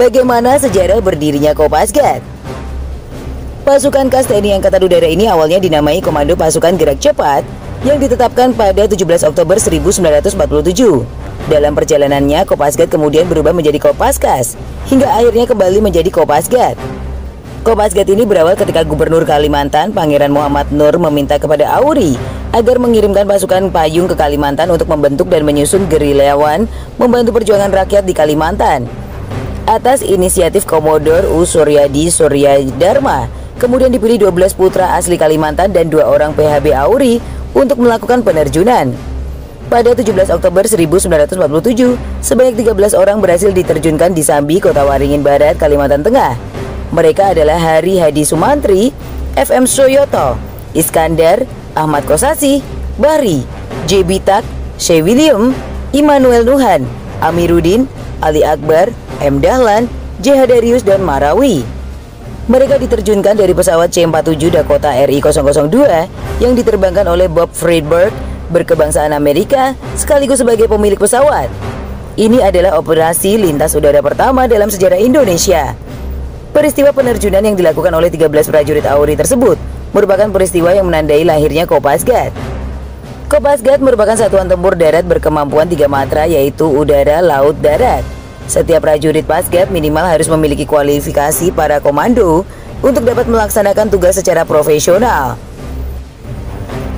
Bagaimana sejarah berdirinya Kopasgat? Pasukan khas TNI Angkatan Udara ini awalnya dinamai Komando Pasukan Gerak Cepat yang ditetapkan pada 17 Oktober 1947. Dalam perjalanannya, Kopasgat kemudian berubah menjadi Kopaskas, hingga akhirnya kembali menjadi Kopasgat. Kopasgat ini berawal ketika Gubernur Kalimantan, Pangeran Muhammad Nur, meminta kepada Auri agar mengirimkan pasukan payung ke Kalimantan untuk membentuk dan menyusun gerilyawan membantu perjuangan rakyat di Kalimantan. Atas inisiatif Komodor U. Suryadi Suryadharma, kemudian dipilih 12 putra asli Kalimantan dan 2 orang PHB Auri untuk melakukan penerjunan. Pada 17 Oktober 1947, sebanyak 13 orang berhasil diterjunkan di Sambi, Kota Waringin Barat, Kalimantan Tengah. Mereka adalah Hari Hadi Sumantri, FM Soyoto, Iskandar, Ahmad Kosasi, Bahri, J. Bitak, Syekh William, Immanuel Nuhan, Amiruddin, Ali Akbar, M. Dahlan, J. Hadarius, dan Marawi. Mereka diterjunkan dari pesawat C-47 Dakota RI-002 yang diterbangkan oleh Bob Friedberg, berkebangsaan Amerika, sekaligus sebagai pemilik pesawat. Ini adalah operasi lintas udara pertama dalam sejarah Indonesia. Peristiwa penerjunan yang dilakukan oleh 13 prajurit Auri tersebut merupakan peristiwa yang menandai lahirnya Kopasgat. Kopasgat merupakan satuan tempur darat berkemampuan 3 matra, yaitu udara, laut, darat. Setiap prajurit Pasgat minimal harus memiliki kualifikasi para komando untuk dapat melaksanakan tugas secara profesional.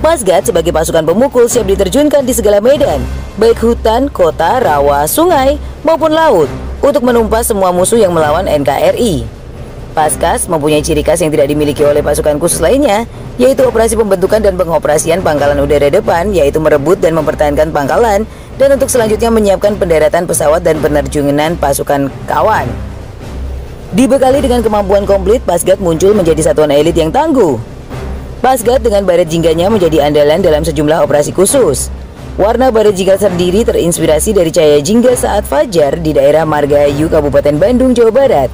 Pasgat sebagai pasukan pemukul siap diterjunkan di segala medan, baik hutan, kota, rawa, sungai, maupun laut, untuk menumpas semua musuh yang melawan NKRI. Paskas mempunyai ciri khas yang tidak dimiliki oleh pasukan khusus lainnya, yaitu operasi pembentukan dan pengoperasian pangkalan udara depan, yaitu merebut dan mempertahankan pangkalan, dan untuk selanjutnya menyiapkan pendaratan pesawat dan penerjunan pasukan kawan. Dibekali dengan kemampuan komplit, Pasgat muncul menjadi satuan elit yang tangguh. Pasgat dengan baret jingganya menjadi andalan dalam sejumlah operasi khusus. Warna baret jingga sendiri terinspirasi dari cahaya jingga saat fajar di daerah Margahayu, Kabupaten Bandung, Jawa Barat.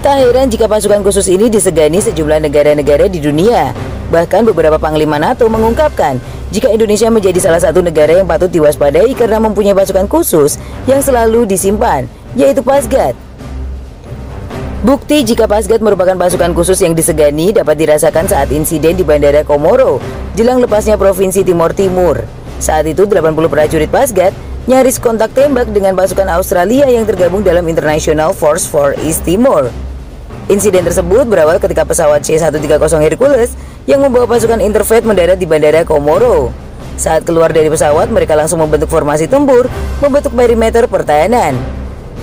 Tak heran jika pasukan khusus ini disegani sejumlah negara-negara di dunia. Bahkan beberapa panglima NATO mengungkapkan jika Indonesia menjadi salah satu negara yang patut diwaspadai karena mempunyai pasukan khusus yang selalu disimpan, yaitu Pasgat. Bukti jika Pasgat merupakan pasukan khusus yang disegani dapat dirasakan saat insiden di Bandara Komoro jelang lepasnya Provinsi Timor Timur. Saat itu 80 prajurit Pasgat nyaris kontak tembak dengan pasukan Australia yang tergabung dalam International Force for East Timor. Insiden tersebut berawal ketika pesawat C-130 Hercules yang membawa pasukan Interfleet mendarat di Bandara Komoro. Saat keluar dari pesawat, mereka langsung membentuk formasi tempur, membentuk perimeter pertahanan.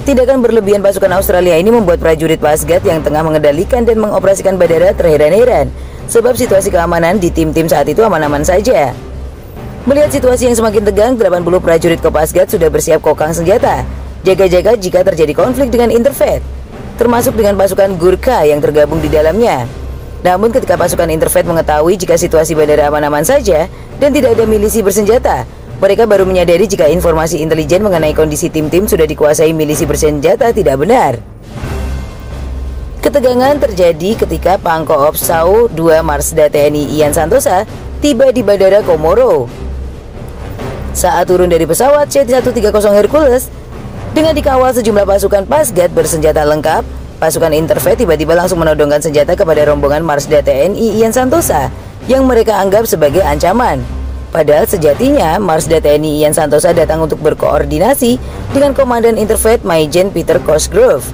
Tindakan berlebihan pasukan Australia ini membuat prajurit Pasgat yang tengah mengendalikan dan mengoperasikan bandara terheran-heran, sebab situasi keamanan di tim-tim saat itu aman-aman saja. Melihat situasi yang semakin tegang, 80 prajurit Kopasgat sudah bersiap kokang senjata, jaga-jaga jika terjadi konflik dengan Interfleet, termasuk dengan pasukan Gurkha yang tergabung di dalamnya. Namun ketika pasukan Interfleet mengetahui jika situasi bandara aman-aman saja dan tidak ada milisi bersenjata, mereka baru menyadari jika informasi intelijen mengenai kondisi tim-tim sudah dikuasai milisi bersenjata tidak benar. Ketegangan terjadi ketika Pangkoops SAU 2 Marsda TNI Ian Santosa tiba di Bandara Komoro. Saat turun dari pesawat C-130 Hercules dengan dikawal sejumlah pasukan Pasgat bersenjata lengkap, pasukan Interfleet tiba-tiba langsung menodongkan senjata kepada rombongan Marsda TNI Ian Santosa yang mereka anggap sebagai ancaman. Padahal sejatinya Marsda TNI Ian Santosa datang untuk berkoordinasi dengan Komandan Interfleet Maijen Peter Cosgrove.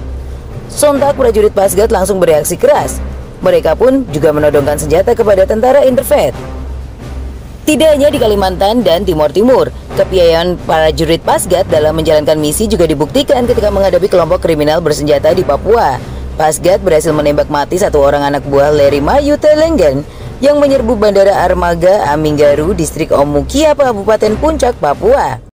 Sontak prajurit Pasgat langsung bereaksi keras. Mereka pun juga menodongkan senjata kepada tentara Interfleet. Tidak hanya di Kalimantan dan Timor Timur, kepiawaian prajurit Pasgat dalam menjalankan misi juga dibuktikan ketika menghadapi kelompok kriminal bersenjata di Papua. Pasgat berhasil menembak mati 1 orang anak buah Larry Mayu Telengen yang menyerbu Bandara Armaga Aminggaru, distrik Omukia, Kabupaten Puncak, Papua.